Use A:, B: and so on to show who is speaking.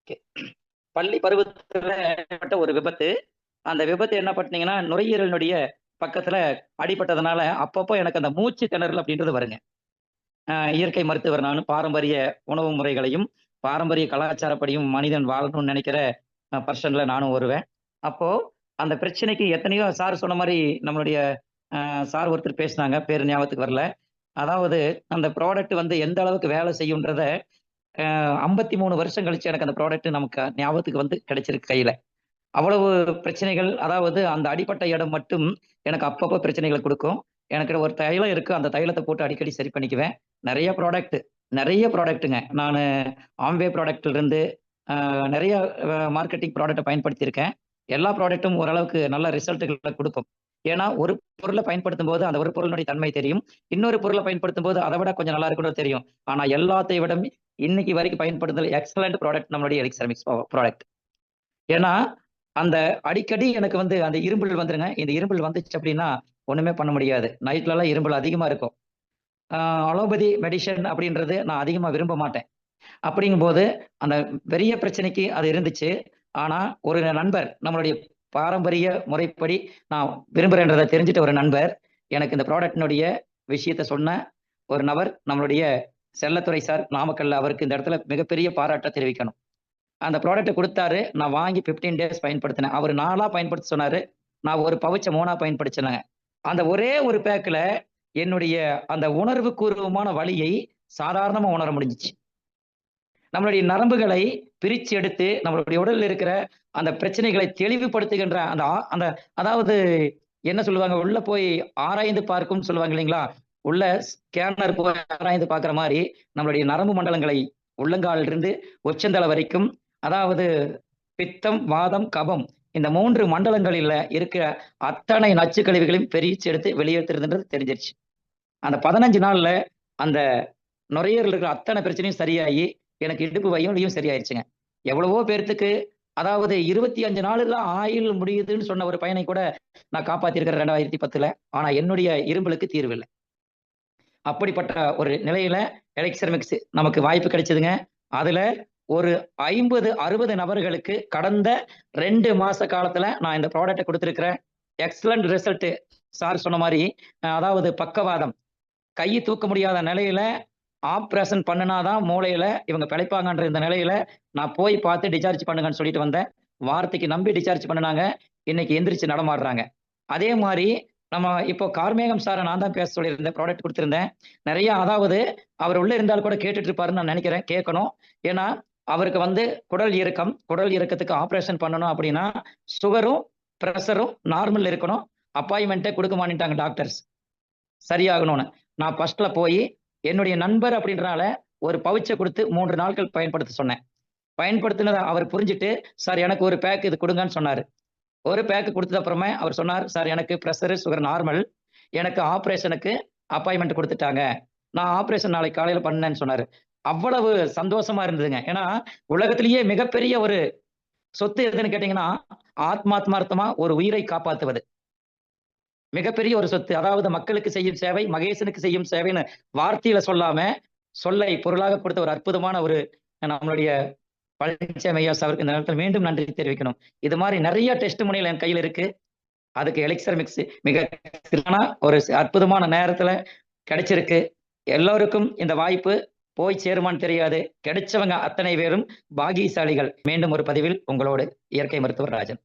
A: Okay. பள்ளி பருவத்துல ஏற்பட்ட ஒரு விபத்து. அந்த விபத்து என்ன பண்ணீங்கன்னா, நுரையீரலினுடைய பக்கத்துல அடிபட்டதுனால, அப்பப்போ எனக்கு அந்த மூச்சு திணறல் அப்படின்றது வருங்க. இயற்கை மருத்துவர் நானு. பாரம்பரிய உணவு முறைகளையும், பாரம்பரிய கலாச்சாரப்படியும் மனிதன் வாழணும்னு நெனைக்கிற பர்சன்ல நானும் வருவேன். அப்போ அந்த பிரச்சனைக்கு எத்தனையோ சார் சொன்ன மாரி நம்மளுடைய சார் ஒருத்தர் பேசுனாங்க. பேரு ஞாபகத்துக்கு வரல. அதாவது அந்த ப்ராடக்ட் வந்து எந்த அளவுக்கு வேலை செய்யும்ன்றத 53 வருஷம் கழிச்சு எனக்கு அந்த ப்ராடக்ட் நமக்கு ஞாபகத்துக்கு வந்து கிடைச்சிருக்கு கையில. அவ்வளவு பிரச்சனைகள், அதாவது அந்த அடிப்பட்ட இடம் மட்டும் எனக்கு அப்பப்போ பிரச்சனைகள குடுக்கும். எனக்கு ஒரு தைலம் இருக்கு. அந்த தைலத்த போட்டு அடிக்கடி சரி பண்ணிக்குவேன். நெறைய ப்ராடக்ட் நெறைய ப்ராடக்ட்டுங்க. நானு ஆம்வே ப்ராடக்ட்ல இருந்து நெறைய மார்க்கெட்டிங் ப்ராடக்ட்ட பயன்படுத்தியிருக்கேன். எல்லா ப்ராடக்ட்டும் ஓரளவுக்கு நல்ல ரிசல்ட்டுகள குடுக்கும். ஏன்னா, ஒரு பொருள பயன்படுத்தும்போது அந்த ஒரு பொருளினுடைய தன்மை தெரியும். இன்னொரு பொருள பயன்படுத்தும்போது அத விட கொஞ்சம் நல்லா இருக்கும்னு தெரியும். ஆனா எல்லாத்தை விட இன்னைக்கு வரைக்கும் பயன்படுத்துதல் எக்ஸலன்ட் ப்ராடக்ட் நம்மளுடைய எலிக்ஸ் செராமிக்ஸ் ப்ராடக்ட். ஏன்னா, அந்த அடிக்கடி எனக்கு வந்து அந்த இரும்பல் வந்துருங்க. இந்த இரும்பல் வந்துச்சு அப்படின்னா, ஒண்ணுமே பண்ண முடியாது. நைட்லலாம் இரும்பல் அதிகமா இருக்கும். அ அலோபதி மெடிசின் அப்படின்றது நான் அதிகமா விரும்ப மாட்டேன். அப்படிங்கும்போது, அந்த பெரிய பிரச்சனைக்கு அது இருந்துச்சு. ஆனா, ஒரு நண்பர் நம்மளுடைய பாரம்பரிய முறைப்படி நான் விரும்புறேன்றத தெரிஞ்சுட்ட ஒரு நண்பர், எனக்கு இந்த ப்ராடக்ட்னுடைய விஷயத்த சொன்ன ஒரு நபர் நம்மளுடைய செல்லத்துரை சார், நாமக்கல்ல. அவருக்கு இந்த இடத்துல மிகப்பெரிய பாராட்ட தெரிவிக்கணும். அந்த ப்ராடக்ட்ட குடுத்தாரு. நான் வாங்கி 15 டேஸ் பயன்படுத்தினேன். அவரு 4ஆ பயன்படுத்த சொன்னாரு. நான் ஒரு பவுச்ச 3ஆ பயன்படுத்தினேங்க. அந்த ஒரே ஒரு பேக்ல என்னுடைய அந்த உணர்வு பூர்வமான வலியை சாதாரணமா உணர முடிஞ்சுச்சு. நம்மளுடைய நரம்புகளை பிரிச்சு எடுத்து, நம்மளுடைய உடல்ல இருக்கிற அந்த பிரச்சனைகளை தெளிவுபடுத்துகின்ற அந்த அந்த அதாவது என்ன சொல்லுவாங்க, உள்ள போய் ஆராய்ந்து பார்க்கும்னு சொல்லுவாங்க இல்லைங்களா? உள்ள ஸ்கேனர் போய் ஆராய்ந்து பார்க்கிற மாரி, நம்மளுடைய நரம்பு மண்டலங்களை உள்ளங்காலிலிருந்து உச்சந்தலை வரைக்கும், அதாவது பித்தம், வாதம், கபம் இந்த 3 மண்டலங்களில இருக்கிற அத்தனை நச்சு கழிவுகளையும் பிரிச்சு எடுத்து வெளியேத்துறதுன்றது தெரிஞ்சிருச்சு. அந்த 15 நாள்ல அந்த நுரையீரல்ல இருக்கிற அத்தனை பிரச்சனையும் சரியாயி, எனக்கு இடுப்பு வலியும் சரியாயிருச்சுங்க. எவ்வளவோ பேர்த்துக்கு அதாவது 25 நாளுல ஆயுள் முடியுதுன்னு சொன்ன ஒரு பையனை கூட நான் காப்பாத்தியிருக்கிறேன் 2010ல. ஆனா என்னுடைய இரும்பலுக்கு தீர்வு இல்ல. அப்படிப்பட்ட ஒரு நிலையில எலெக்ஸ் செராமிக்ஸ் நமக்கு வாய்ப்பு கிடைச்சதுங்க. அதுல ஒரு 50, 60 நபர்களுக்கு கடந்த 2 மாச காலத்துல நான் இந்த ப்ராடக்ட்ட குடுத்திருக்கிறேன். Excellent result. சார் சொன்ன மாரி, அதாவது பக்கவாதம், கை தூக்க முடியாத நிலையில ஆப்ரேஷன் பண்ணுனா தான் மூளையில இவங்க பிழைப்பாங்கன்ற இந்த நிலையில நான் போய் பார்த்து டிஸ்சார்ஜ் பண்ணுங்கன்னு சொல்லிட்டு வந்தேன். வார்த்தைக்கு நம்பி டிஸ்சார்ஜ் பண்ணுனாங்க. இன்னைக்கு எந்திரிச்சு நடமாடுறாங்க. அதே மாரி நம்ம இப்போ கார்மேகம் சார நான் தான் பேச சொல்லியிருந்தேன். ப்ராடக்ட் குடுத்திருந்தேன். நெறைய அதாவது அவர் உள்ள இருந்தாலும் கூட கேட்டுட்டு இருப்பாருன்னு நான் நெனைக்கிறேன். கேட்கணும். ஏன்னா, அவருக்கு வந்து குடல் இறுக்கம். குடல் இறுக்கத்துக்கு ஆப்ரேஷன் பண்ணணும் அப்படின்னா, சுகரும், பிரஷரும் நார்மல்ல இருக்கணும். அப்பாயின்ட்மென்ட்டே குடுக்க மாட்டேன்ட்டாங்க டாக்டர்ஸ். சரியாகணும்னு. நான் ஃபர்ஸ்ட்ல போயி, என்னுடைய நண்பர் அப்படின்றனால ஒரு பவுச்ச குடுத்து 3 நாட்கள் பயன்படுத்த சொன்னேன். பயன்படுத்தினத அவர் புரிஞ்சுட்டு, "சார் எனக்கு ஒரு பேக் இது குடுங்கன்னு" சொன்னாரு. ஒரு பேக் குடுத்தது அப்புறமே அவர் சொன்னார், "சார் எனக்கு பிரஷர், சுகர் நார்மல். எனக்கு ஆப்பரேஷனுக்கு அப்பாயின்ட்மென்ட் குடுத்துட்டாங்க. நான் ஆப்பரேஷன் நாளைக்கு காலையில பண்ணேன்னு" சொன்னாரு. அவ்வளவு சந்தோஷமா இருந்ததுங்க. ஏன்னா, உலகத்திலேயே மிகப்பெரிய ஒரு சொத்து எதுன்னு கேட்டீங்கன்னா, ஆத்மார்த்தமா ஒரு உயிரை காப்பாத்துவது. மிகப்பெரிய ஒரு சொத்து. அதாவது மக்களுக்கு செய்யும் சேவை, மகேசனுக்கு செய்யும் சேவைன்னு வார்த்தையில சொல்லாம, சொல்லை பொருளாக கொடுத்த ஒரு அற்புதமான ஒரு நம்மளுடைய பழனிச்சாமி ஐயா அவருக்கு இந்த நேரத்துல மீண்டும் நன்றி தெரிவிக்கணும். இது மாரி நெறைய டெஸ்டிமோனியல் என் கையில இருக்கு. அதுக்கு எலிக்சர் மிக்ஸ் மிக ஒரு அற்புதமான நேரத்துல கிடைச்சிருக்கு. எல்லோருக்கும் இந்த வாய்ப்பு போய் சேருமான்னு தெரியாது. கிடைச்சவங்க அத்தனை பேரும் பாக்கியசாலிகள். மீண்டும் ஒரு பதிவில் உங்களோடு இயற்கை மருத்துவர் ராஜன்.